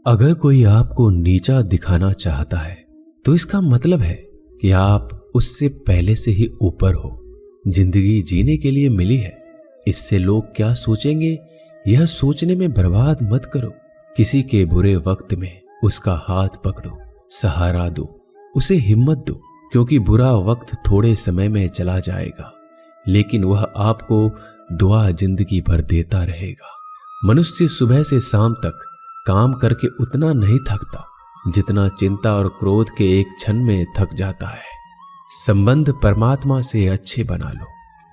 अगर कोई आपको नीचा दिखाना चाहता है तो इसका मतलब है कि आप उससे पहले से ही ऊपर हो। जिंदगी जीने के लिए मिली है, इससे लोग क्या सोचेंगे यह सोचने में बर्बाद मत करो। किसी के बुरे वक्त में उसका हाथ पकड़ो, सहारा दो, उसे हिम्मत दो, क्योंकि बुरा वक्त थोड़े समय में चला जाएगा लेकिन वह आपको दुआ जिंदगी भर देता रहेगा। मनुष्य सुबह से शाम तक काम करके उतना नहीं थकता जितना चिंता और क्रोध के एक क्षण में थक जाता है। संबंध परमात्मा से अच्छे बना लो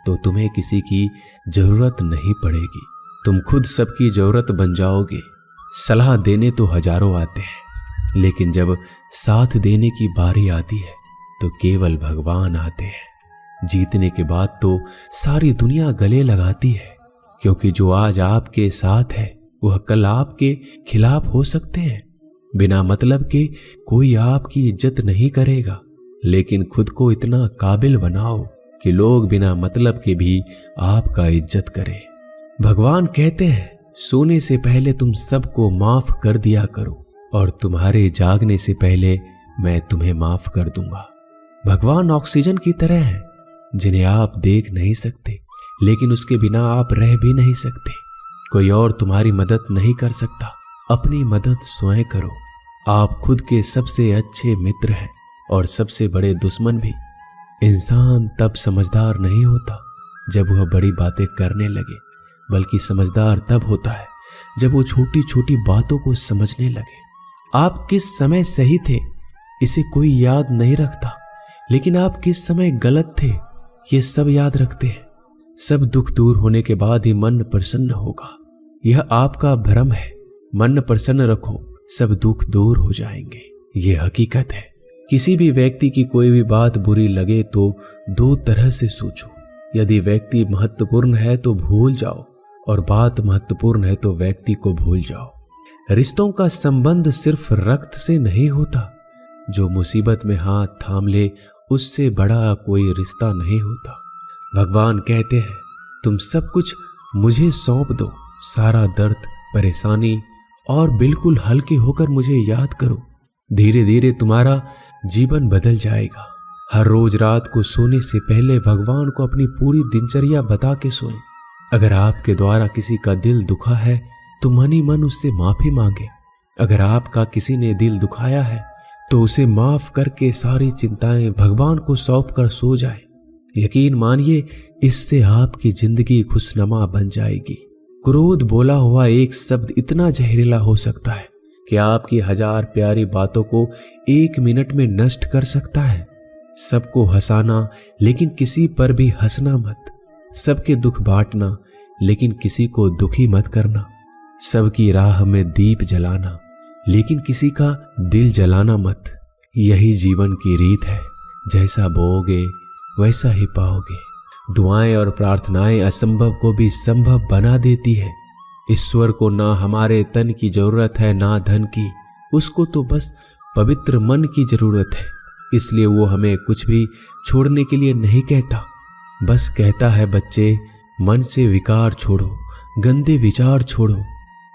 तो तुम्हें किसी की जरूरत नहीं पड़ेगी, तुम खुद सबकी जरूरत बन जाओगे। सलाह देने तो हजारों आते हैं लेकिन जब साथ देने की बारी आती है तो केवल भगवान आते हैं। जीतने के बाद तो सारी दुनिया गले लगाती है, क्योंकि जो आज आपके साथ है वह कल आपके खिलाफ हो सकते हैं। बिना मतलब के कोई आपकी इज्जत नहीं करेगा, लेकिन खुद को इतना काबिल बनाओ कि लोग बिना मतलब के भी आपका इज्जत करें। भगवान कहते हैं सोने से पहले तुम सबको माफ कर दिया करो और तुम्हारे जागने से पहले मैं तुम्हें माफ कर दूंगा। भगवान ऑक्सीजन की तरह है जिन्हें आप देख नहीं सकते लेकिन उसके बिना आप रह भी नहीं सकते। कोई और तुम्हारी मदद नहीं कर सकता, अपनी मदद स्वयं करो। आप खुद के सबसे अच्छे मित्र हैं और सबसे बड़े दुश्मन भी। इंसान तब समझदार नहीं होता जब वह बड़ी बातें करने लगे, बल्कि समझदार तब होता है जब वो छोटी छोटी बातों को समझने लगे। आप किस समय सही थे इसे कोई याद नहीं रखता, लेकिन आप किस समय गलत थे ये सब याद रखते हैं। सब दुख दूर होने के बाद ही मन प्रसन्न होगा, यह आपका भ्रम है। मन प्रसन्न रखो, सब दुख दूर हो जाएंगे, यह हकीकत है। किसी भी व्यक्ति की कोई भी बात बुरी लगे तो दो तरह से सोचो। यदि व्यक्ति महत्वपूर्ण है तो भूल जाओ और बात महत्वपूर्ण है तो व्यक्ति को भूल जाओ। रिश्तों का संबंध सिर्फ रक्त से नहीं होता, जो मुसीबत में हाथ थाम ले उससे बड़ा कोई रिश्ता नहीं होता। भगवान कहते हैं तुम सब कुछ मुझे सौंप दो, सारा दर्द परेशानी, और बिल्कुल हल्के होकर मुझे याद करो। धीरे धीरे तुम्हारा जीवन बदल जाएगा। हर रोज रात को सोने से पहले भगवान को अपनी पूरी दिनचर्या बता के सोएं। अगर आपके द्वारा किसी का दिल दुखा है तो मन ही मन उससे माफी मांगे। अगर आपका किसी ने दिल दुखाया है तो उसे माफ करके सारी चिंताएं भगवान को सौंप कर सो जाए। यकीन मानिए इससे आपकी जिंदगी खुशनुमा बन जाएगी। क्रोध बोला हुआ एक शब्द इतना जहरीला हो सकता है कि आपकी हजार प्यारी बातों को एक मिनट में नष्ट कर सकता है। सबको हंसाना लेकिन किसी पर भी हंसना मत। सबके दुख बांटना लेकिन किसी को दुखी मत करना। सबकी राह में दीप जलाना लेकिन किसी का दिल जलाना मत। यही जीवन की रीत है, जैसा बोओगे वैसा ही पाओगे। दुआएं और प्रार्थनाएं असंभव को भी संभव बना देती है। ईश्वर को ना हमारे तन की जरूरत है ना धन की, उसको तो बस पवित्र मन की जरूरत है। इसलिए वो हमें कुछ भी छोड़ने के लिए नहीं कहता, बस कहता है बच्चे मन से विकार छोड़ो, गंदे विचार छोड़ो।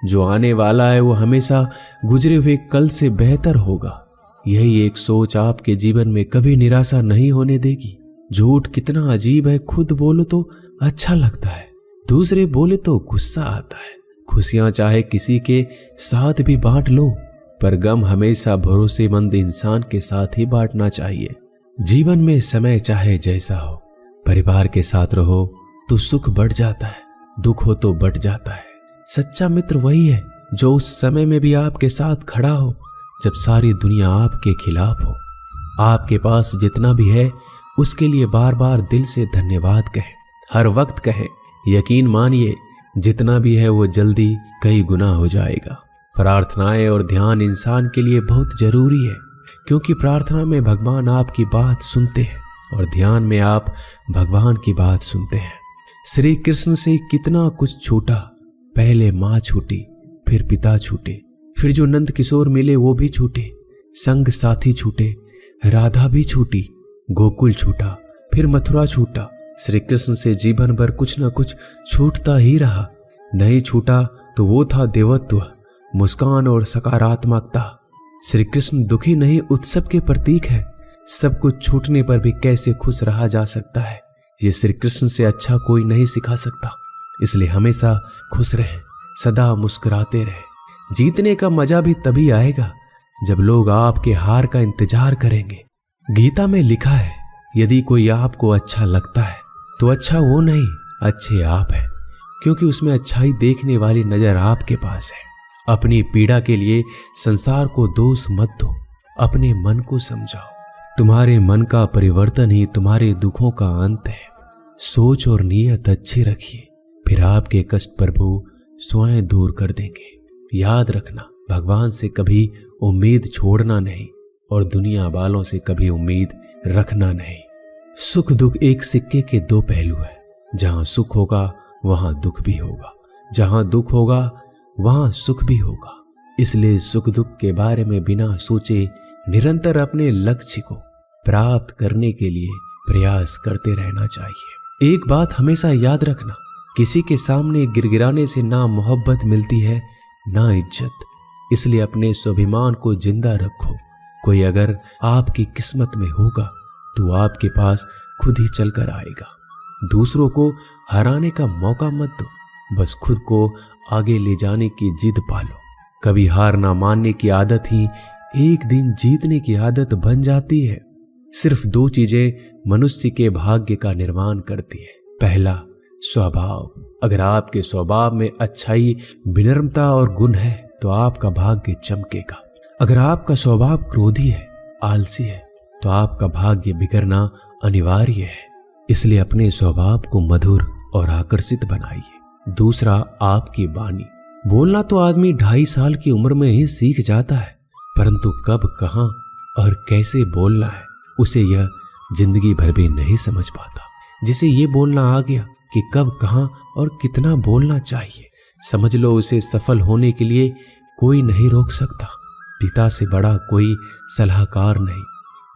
जो आने वाला है वो हमेशा गुजरे हुए कल से बेहतर होगा। यही एक सोच आपके जीवन में कभी निराशा नहीं होने देगी। झूठ कितना अजीब है, खुद बोलो तो अच्छा लगता है, दूसरे बोले तो गुस्सा आता है। खुशियां चाहे किसी के साथ भी बांट लो, पर गम हमेशा भरोसेमंद इंसान के साथ ही बांटना चाहिए। जीवन में समय चाहे जैसा हो, परिवार के साथ रहो तो सुख बढ़ जाता है, दुख हो तो बढ़ जाता है। सच्चा मित्र वही है जो उस समय में भी आपके साथ खड़ा हो जब सारी दुनिया आपके खिलाफ हो। आपके पास जितना भी है उसके लिए बार बार दिल से धन्यवाद कहें, हर वक्त कहें। यकीन मानिए जितना भी है वो जल्दी कई गुना हो जाएगा। प्रार्थनाएं और ध्यान इंसान के लिए बहुत जरूरी है, क्योंकि प्रार्थना में भगवान आपकी बात सुनते हैं और ध्यान में आप भगवान की बात सुनते हैं। श्री कृष्ण से कितना कुछ छूटा, पहले माँ छूटी, फिर पिता छूटे, फिर जो नंद किशोर मिले वो भी छूटे, संग साथी छूटे, राधा भी छूटी, गोकुल छूटा, फिर मथुरा छूटा। श्री कृष्ण से जीवन भर कुछ न कुछ छूटता ही रहा। नहीं छूटा तो वो था देवत्व, मुस्कान और सकारात्मकता। श्री कृष्ण दुखी नहीं, उत्सव के प्रतीक है। सब कुछ छूटने पर भी कैसे खुश रहा जा सकता है, ये श्री कृष्ण से अच्छा कोई नहीं सिखा सकता। इसलिए हमेशा खुश रहें, सदा मुस्कुराते रहें। जीतने का मजा भी तभी आएगा जब लोग आपके हार का इंतजार करेंगे। गीता में लिखा है, यदि कोई आपको अच्छा लगता है तो अच्छा वो नहीं, अच्छे आप हैं, क्योंकि उसमें अच्छाई देखने वाली नजर आपके पास है। अपनी पीड़ा के लिए संसार को दोष मत दो, अपने मन को समझाओ। तुम्हारे मन का परिवर्तन ही तुम्हारे दुखों का अंत है। सोच और नीयत अच्छी रखिए, फिर आपके कष्ट प्रभु स्वयं दूर कर देंगे। याद रखना, भगवान से कभी उम्मीद छोड़ना नहीं और दुनिया वालों से कभी उम्मीद रखना नहीं। सुख दुख एक सिक्के के दो पहलू है। जहां सुख होगा वहां दुख भी होगा, जहां दुख होगा वहां सुख भी होगा। इसलिए सुख दुख के बारे में बिना सोचे निरंतर अपने लक्ष्य को प्राप्त करने के लिए प्रयास करते रहना चाहिए। एक बात हमेशा याद रखना, किसी के सामने गिड़गिड़ाने से ना मोहब्बत मिलती है ना इज्जत। इसलिए अपने स्वाभिमान को जिंदा रखो। कोई अगर आपकी किस्मत में होगा तो आपके पास खुद ही चलकर आएगा। दूसरों को हराने का मौका मत दो, बस खुद को आगे ले जाने की जिद पालो। कभी हार ना मानने की आदत ही एक दिन जीतने की आदत बन जाती है। सिर्फ दो चीजें मनुष्य के भाग्य का निर्माण करती है। पहला, स्वभाव। अगर आपके स्वभाव में अच्छाई, विनम्रता और गुण है तो आपका भाग्य चमकेगा। अगर आपका स्वभाव क्रोधी है, आलसी है, तो आपका भाग्य बिगड़ना अनिवार्य है। इसलिए अपने स्वभाव को मधुर और आकर्षित बनाइए। दूसरा, आपकी वाणी। बोलना तो आदमी 2.5 साल की उम्र में ही सीख जाता है, परंतु कब, कहां और कैसे बोलना है उसे यह जिंदगी भर भी नहीं समझ पाता। जिसे ये बोलना आ गया कि कब, कहां और कितना बोलना चाहिए, समझ लो उसे सफल होने के लिए कोई नहीं रोक सकता। पिता से बड़ा कोई सलाहकार नहीं,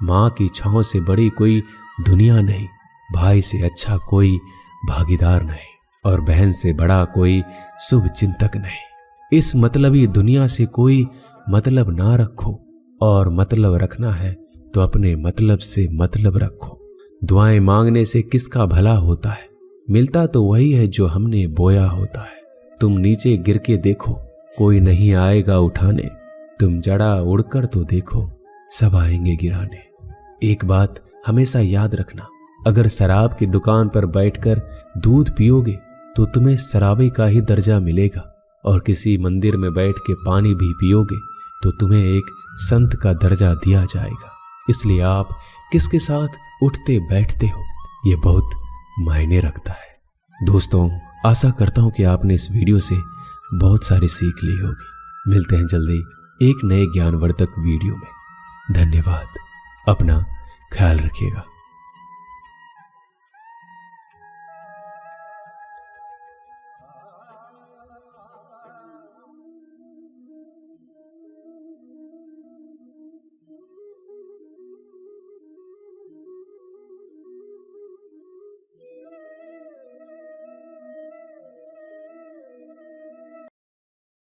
माँ की छांव से बड़ी कोई दुनिया नहीं, भाई से अच्छा कोई भागीदार नहीं और बहन से बड़ा कोई शुभ चिंतक नहीं। इस मतलबी दुनिया से कोई मतलब ना रखो, और मतलब रखना है तो अपने मतलब से मतलब रखो। दुआएं मांगने से किसका भला होता है, मिलता तो वही है जो हमने बोया होता है। तुम नीचे गिर के देखो, कोई नहीं आएगा उठाने। तुम जड़ा उड़कर तो देखो, सब आएंगे गिराने। एक बात हमेशा याद रखना, अगर शराब की दुकान पर बैठकर दूध पियोगे तो तुम्हें शराबी का ही दर्जा मिलेगा, और किसी मंदिर में बैठ के पानी भी पियोगे तो तुम्हें एक संत का दर्जा दिया जाएगा। इसलिए आप किसके साथ उठते बैठते हो ये बहुत मायने रखता है। दोस्तों, आशा करता हूं कि आपने इस वीडियो से बहुत सारी सीख ली होगी। मिलते हैं जल्दी एक नए ज्ञानवर्धक वीडियो में। धन्यवाद। अपना ख्याल रखिएगा।